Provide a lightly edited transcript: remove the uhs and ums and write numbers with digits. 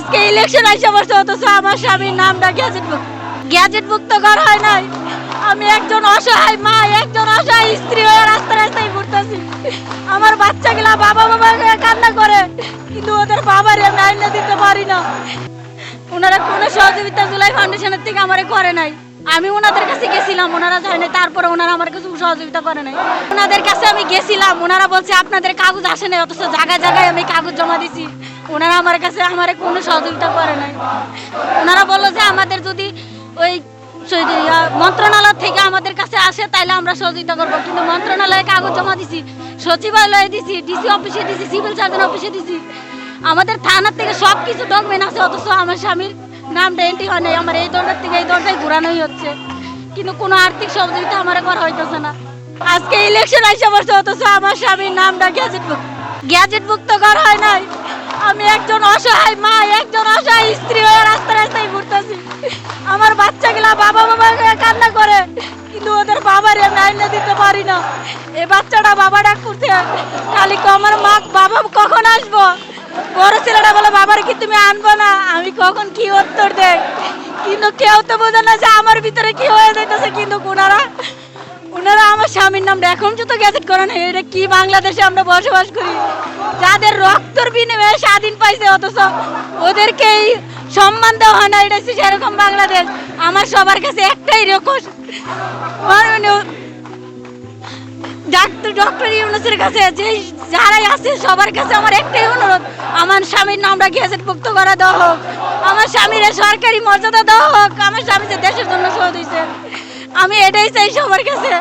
আজকে ইলেকশন আইসা বসে, অথচ আমার স্বামীর নামটা গ্যাজেটভুক্ত করা হয় নাই। আমি একজন অসহায় মা, একজন অসহায় স্ত্রী হয়ে রাস্তায় রাস্তায় ঘুরতেছি। আমার বাচ্চাগুলা বাবা বাবা কান্না করে, কিন্তু ওদের বাবার আমি আইনা দিতে পারি না। ওনারা কোনো সহযোগিতা জুলাই ফাউন্ডেশনের থেকে আমারে করে নাই। আমি ওনাদের কাছে গেছিলাম, ওনারা যায় নাই, তারপরে ওনারা আমার কাছে সহযোগিতা করে নাই। ওনাদের কাছে আমি গেছিলাম, ওনারা বলছে আপনাদের কাগজ আসে নাই, অথচ জায়গায় জায়গায় আমি কাগজ জমা দিছি। ওনারা আমার কাছে আমারে কোনো সহযোগিতা করে নাই। ওনারা বললো যে আমাদের যদি ওই মন্ত্রণালয় থেকে আমাদের কাছে আসে তাইলে আমরা সহযোগিতা করবো, কিন্তু মন্ত্রণালয়ে কাগজ জমা দিছি, সচিবালয়ে দিছি, ডিসি অফিসে দিছি, সিভিল সার্জন অফিসে দিছি, আমাদের থানার থেকে সব কিছু ডকুমেন্ট আছে, অথচ আমার স্বামীর নামটা এন্ট্রি হয় নাই। আমার এই দরজার থেকে এই দরজায় ঘুরানোই হচ্ছে, কিন্তু কোনো আর্থিক সহযোগিতা আমার করা হইতেছে না। আজকে ইলেকশন আইসা বসে, অথচ আমার স্বামীর নামটা গ্যাজেটভুক্ত করা হয় নাই। আমি একজন অসহায় মা, একজন অসহায় স্ত্রী হয়ে রাস্তায় রাস্তায় ঘুরতেছি। আমার বাচ্চাগুলা বাবা বাবা কান্না করে, কিন্তু ওদের বাবার আমি আইনা দিতে পারি না। এই বাচ্চাটা বাবা ডাক করছে, খালি আমার মা বাবা কখন আসবো। বড় ছেলেটা বলে বাবার কি তুমি আনবো না, আমি কখন কি উত্তর দেয়, কিন্তু কেউ তো বোঝে না যে আমার ভিতরে কি হয়ে যাইতেছে। কিন্তু ওনারা আমার স্বামীর নামটা এখন তো গ্যাজেট করে না। এটা কি বাংলাদেশে আমরা বসবাস করি, যাদের রক্তর বিনিময়ে স্বাধীন পাইছে, অথচ ওদেরকে এই সম্মান দেওয়া হয় না। এটা সেরকম বাংলাদেশ। আমার সবার কাছে একটাই রিকোয়েস্ট, ডক্টর ইউনূসের কাছে, যে যারাই আছে সবার কাছে আমার একটাই অনুরোধ, আমার স্বামীর নামটা গ্যাজেটভুক্ত করা দেওয়া হোক, আমার স্বামীর সরকারি মর্যাদা দেওয়া হোক। আমার স্বামী যে দেশের জন্য শহীদ হয়েছে, আমি এটাই চাই সবার কাছে।